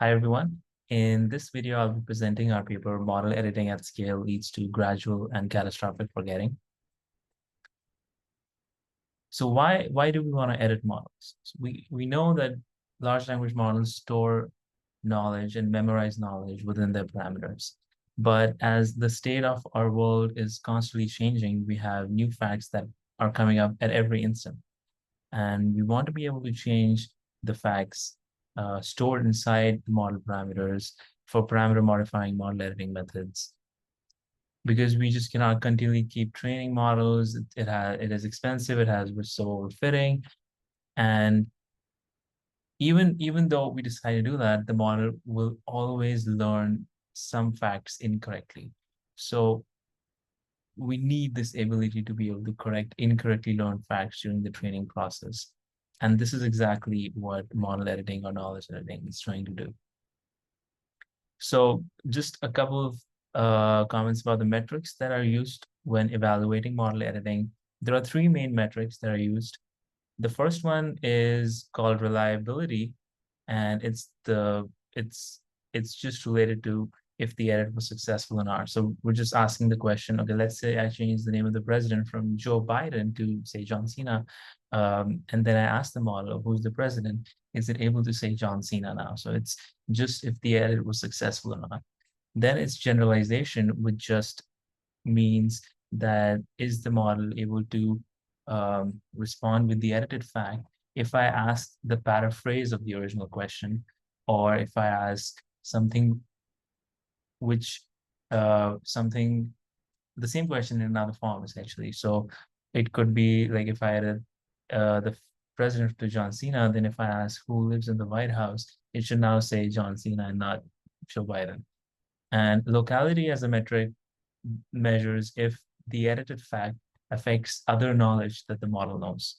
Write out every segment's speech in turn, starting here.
Hi, everyone. In this video, I'll be presenting our paper, Model Editing at Scale Leads to Gradual and Catastrophic Forgetting. So why do we want to edit models? So we know that large language models store knowledge and memorize knowledge within their parameters. But as the state of our world is constantly changing, we have new facts that are coming up at every instant. And we want to be able to change the facts stored inside the model parameters for parameter modifying model editing methods because we just cannot continually keep training models. It is expensive, it has so overfitting, and even though we decide to do that, the model will always learn some facts incorrectly. So we need this ability to be able to correct incorrectly learned facts during the training process. And this is exactly what model editing or knowledge editing is trying to do. So just a couple of comments about the metrics that are used when evaluating model editing. There are three main metrics that are used. The first one is called reliability, and it's just related to if the edit was successful or not. So we're just asking the question, okay, let's say I change the name of the president from Joe Biden to say John Cena. And then I ask the model, who's the president? Is it able to say John Cena now? So it's just if the edit was successful or not. Then it's generalization, which just means that is the model able to respond with the edited fact if I ask the paraphrase of the original question, or if I ask something which something the same question in another form essentially. So it could be like if I added the president to John Cena, then if I ask who lives in the White House, it should now say John Cena and not Joe Biden. And locality as a metric measures if the edited fact affects other knowledge that the model knows.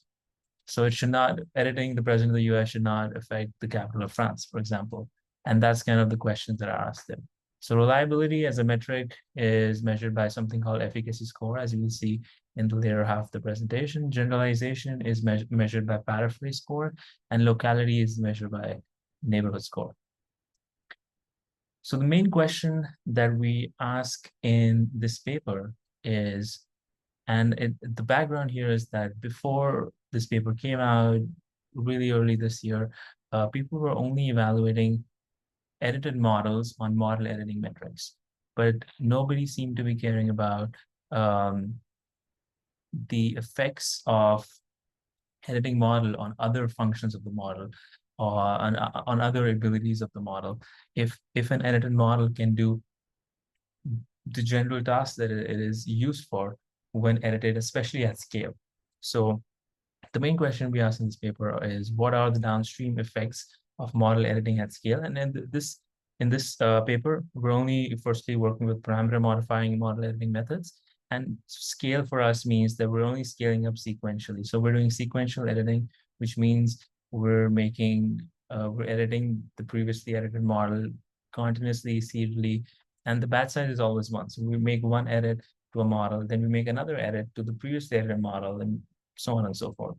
So it should not, editing the president of the US should not affect the capital of France, for example. And that's kind of the questions that are asked them. So reliability as a metric is measured by something called efficacy score, as you will see in the later half of the presentation. Generalization is measured by paraphrase score, and locality is measured by neighborhood score. So the main question that we ask in this paper is, the background here is that before this paper came out really early this year, people were only evaluating edited models on model editing metrics, but nobody seemed to be caring about the effects of editing model on other functions of the model or on other abilities of the model. If an edited model can do the general task that it is used for when edited, especially at scale. So the main question we ask in this paper is, what are the downstream effects of model editing at scale? And in this paper, we're only firstly working with parameter modifying model editing methods. And scale for us means that we're only scaling up sequentially. So we're doing sequential editing, which means we're editing the previously edited model continuously, serially, and the batch size is always one. So we make one edit to a model, then we make another edit to the previously edited model, and so on and so forth.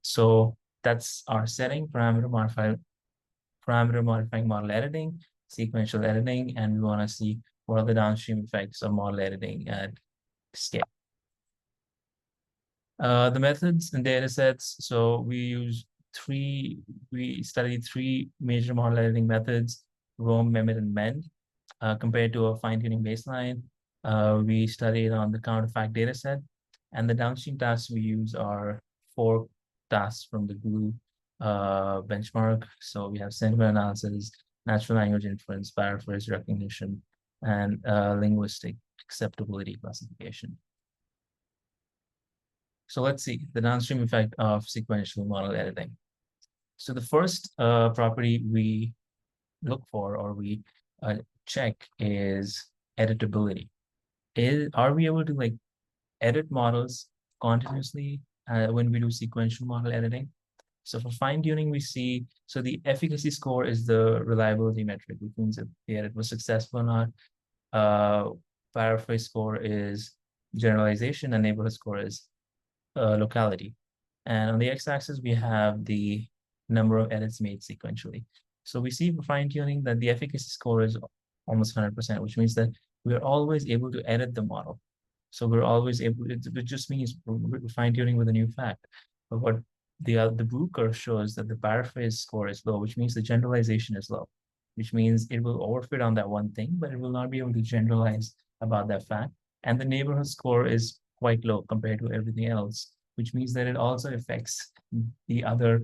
So that's our setting, parameter modifying model editing, sequential editing, and we want to see what are the downstream effects of model editing at scale. The methods and data sets. So we studied three major model editing methods: roam, mimic, and mend. Compared to a fine-tuning baseline, we studied on the counterfact data set, and the downstream tasks we use are four tasks from the glue benchmark. So we have sentiment analysis, natural language inference, paraphrase recognition, and linguistic acceptability classification. So let's see the downstream effect of sequential model editing. So the first property we look for, or we check, is editability. Are we able to like edit models continuously when we do sequential model editing? So for fine tuning, we see, so the efficacy score is the reliability metric, which means if the edit was successful or not. Paraphrase score is generalization, and neighborhood score is locality. And on the x-axis, we have the number of edits made sequentially. So we see for fine-tuning that the efficacy score is almost 100%, which means that we're always able to edit the model. So we're always able, it just means we're fine-tuning with a new fact. But what the blue curve shows that the paraphrase score is low, which means the generalization is low, which means it will overfit on that one thing, but it will not be able to generalize about that fact. And the neighborhood score is quite low compared to everything else, which means that it also affects the other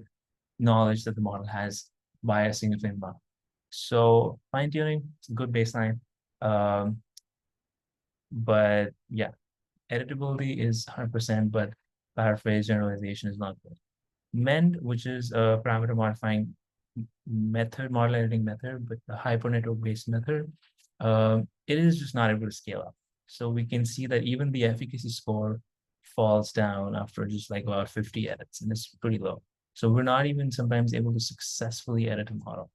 knowledge that the model has by a significant amount. So fine-tuning is a good baseline. But yeah, editability is 100%, but paraphrase generalization is not good. MEND, which is a parameter modifying method, model editing method, but the hypernetwork based method, it is just not able to scale up. So we can see that even the efficacy score falls down after just like about 50 edits, and it's pretty low. So we're not even sometimes able to successfully edit a model.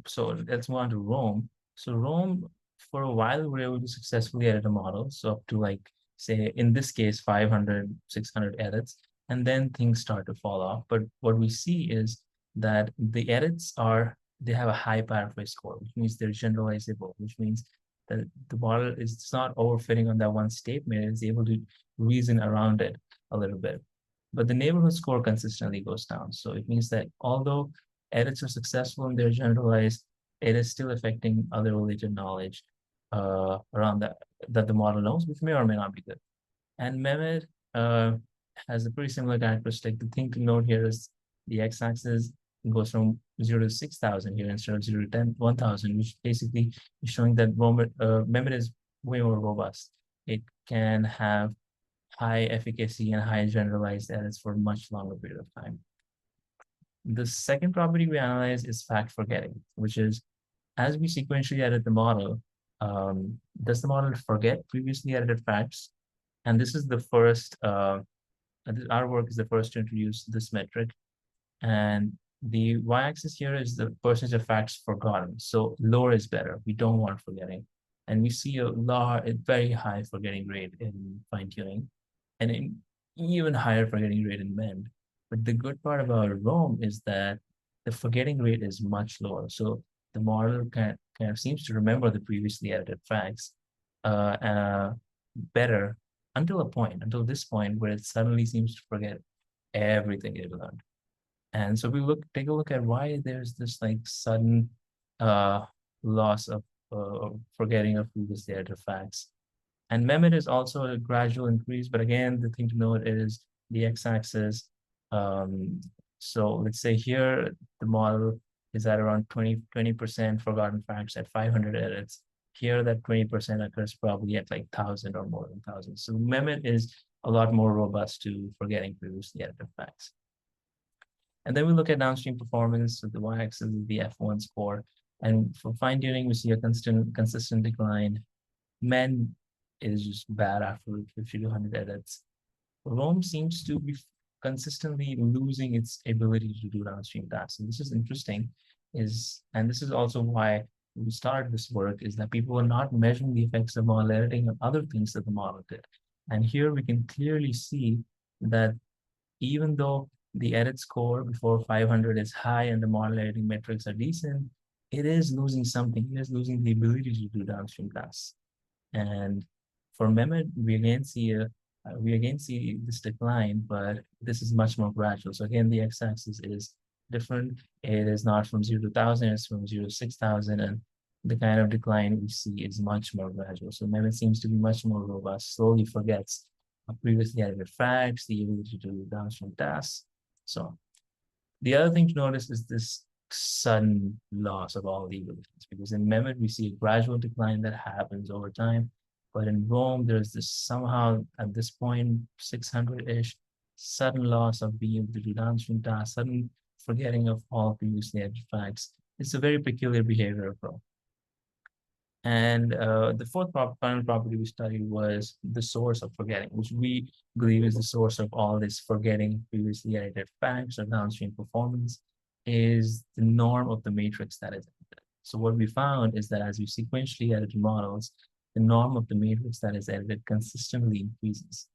So let's move on to Rome. So Rome, for a while, we were able to successfully edit a model. So up to like, say, in this case, 500, 600 edits, and then things start to fall off. But what we see is that the edits they have a high paraphrase score, which means they're generalizable, which means that the model is not overfitting on that one statement. It's able to reason around it a little bit. But the neighborhood score consistently goes down. So it means that although edits are successful and they're generalized, it is still affecting other related knowledge around that the model knows, which may or may not be good. And Mehmet has a pretty similar characteristic. The thing to note here is the x-axis goes from 0 to 6,000 here instead of 0 to 1,000, which basically is showing that Mehmet is way more robust. It can have high efficacy and high generalized edits for a much longer period of time. The second property we analyze is fact forgetting, which is as we sequentially edit the model, does the model forget previously edited facts? And this is the first, our work is the first to introduce this metric. And the y-axis here is the percentage of facts forgotten. So lower is better. We don't want forgetting. And we see a very high forgetting rate in fine-tuning, and an even higher forgetting rate in MEND. But the good part about Rome is that the forgetting rate is much lower. So the model kind of seems to remember the previously edited facts better until this point where it suddenly seems to forget everything it learned. And so we take a look at why there's this like sudden loss of forgetting of previously edited facts. And Mehmet is also a gradual increase, but again, the thing to note is the x-axis. So let's say here, the model is at around 20% forgotten facts at 500 edits. Here, that 20% occurs probably at like 1,000 or more than 1,000. So Mehmet is a lot more robust to forgetting previously edited facts. And then we look at downstream performance. So the y-axis is the F1 score. And for fine-tuning, we see a consistent decline. MEND is just bad after 50 to 100 edits. Rome seems to be consistently losing its ability to do downstream tasks. And this is interesting, and this is also why we started this work, is that people are not measuring the effects of model editing on other things that the model did. And here we can clearly see that even though the edit score before 500 is high and the model editing metrics are decent, it is losing something. It is losing the ability to do downstream tasks. And for Mehmet, we again see this decline, but this is much more gradual. So again, the x-axis is different. It is not from 0 to 1,000, it's from 0 to 6,000, and the kind of decline we see is much more gradual. So Mehmet seems to be much more robust, slowly forgets previously edited facts, the ability to do downstream tasks. So the other thing to notice is this sudden loss of all the abilities, because in Mehmet, we see a gradual decline that happens over time. But in Rome, there's this somehow at this point, 600-ish, sudden loss of being able to do downstream tasks, sudden forgetting of all previously edited facts. It's a very peculiar behavior of Rome. And the fourth final property we studied was the source of forgetting, which we believe is the source of all this forgetting previously edited facts or downstream performance, is the norm of the matrix that is edited. So what we found is that as we sequentially edited models, the norm of the matrix that is edited consistently increases.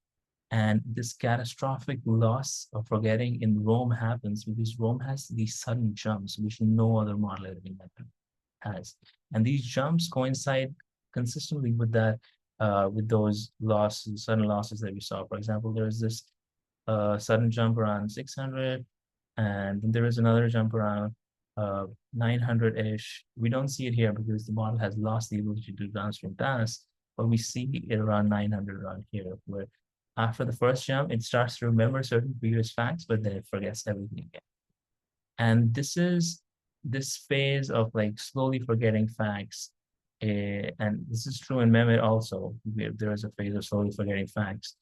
And this catastrophic loss of forgetting in Rome happens because Rome has these sudden jumps, which no other model editing method has. And these jumps coincide consistently with that, with those losses, sudden losses that we saw. For example, there's this sudden jump around 600, and then there is another jump around 900-ish. We don't see it here because the model has lost the ability to do downstream tasks, but we see it around 900 around here, where after the first jump, it starts to remember certain previous facts, but then it forgets everything again. And this phase of like slowly forgetting facts, and this is true in memory also. There is a phase of slowly forgetting facts,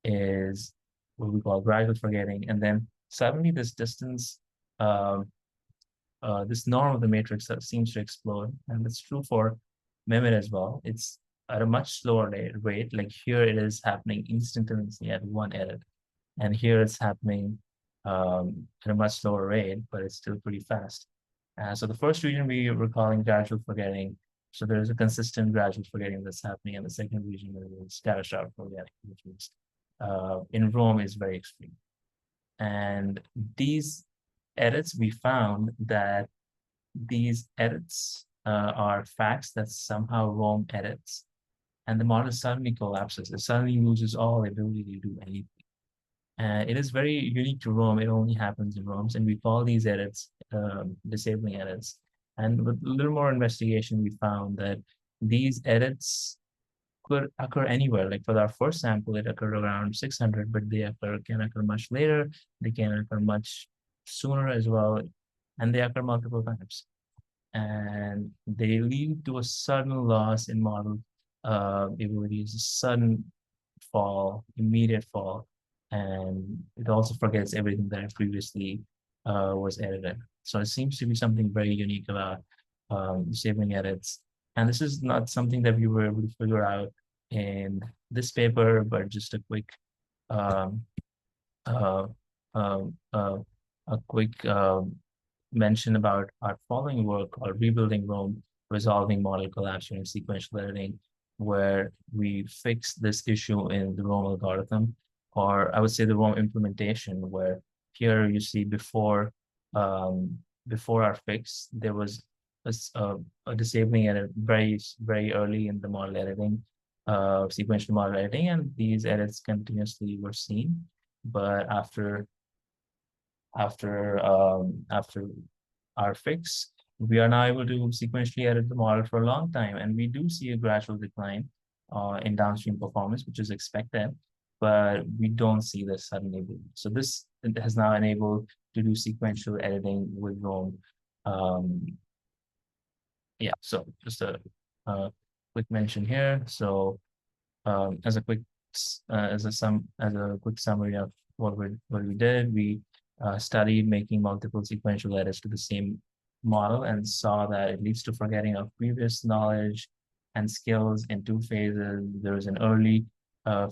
is what we call gradual forgetting, and then suddenly this distance, um, this norm of the matrix that seems to explode, and it's true for memory as well. It's at a much slower rate. Like here, it is happening instantaneously at one edit, and here it's happening at a much slower rate, but it's still pretty fast. So the first region we were calling gradual forgetting. So there's a consistent gradual forgetting that's happening, and the second region is catastrophic forgetting, which is in Rome is very extreme. And these edits, we found that these edits are facts that somehow Rome edits, and the model suddenly collapses. It suddenly loses all ability to do anything. It is very unique to Rome. It only happens in Rome, and we call these edits disabling edits. And with a little more investigation, we found that these edits could occur anywhere. Like for our first sample, it occurred around 600, but can occur much later. They can occur much sooner as well, and they occur multiple times. And they lead to a sudden loss in model abilities, a sudden fall, immediate fall, and it also forgets everything that it previously was edited. So it seems to be something very unique about disabling edits. And this is not something that we were able to figure out in this paper, but just um, uh, uh, uh, a quick mention about our following work called Rebuilding Rome, Resolving Model Collapse during Sequential Editing, where we fix this issue in the Rome algorithm, or I would say the Rome implementation, where here you see before our fix, there was a disabling edit very early in the model editing, sequential model editing, and these edits continuously were seen. But after our fix, we are now able to sequentially edit the model for a long time, and we do see a gradual decline in downstream performance, which is expected, but we don't see this suddenly. So this has now enabled to do sequential editing with Rome. Yeah, so just a quick mention here. So as a quick summary of what we did, we studied making multiple sequential edits to the same model and saw that it leads to forgetting of previous knowledge and skills in two phases. There is an early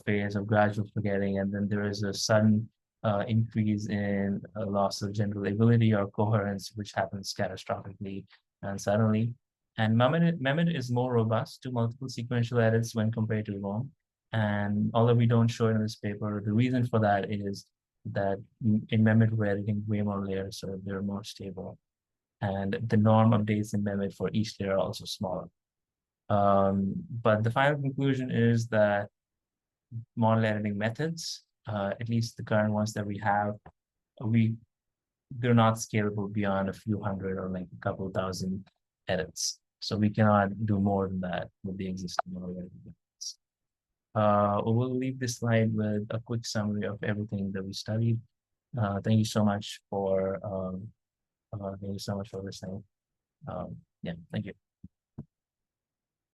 phase of gradual forgetting, and then there is a sudden increase in loss of general ability or coherence, which happens catastrophically and suddenly. And Mehmet is more robust to multiple sequential edits when compared to Rome. And although we don't show it in this paper, the reason for that is that in Mehmet, we're editing way more layers, so they're more stable. And the norm updates in Mehmet for each layer are also smaller. But the final conclusion is that model editing methods, at least the current ones that we have, they're not scalable beyond a few hundred or like a couple thousand edits. So we cannot do more than that with the existing model editing methods. We'll leave this slide with a quick summary of everything that we studied. Thank you so much for listening. Yeah, thank you.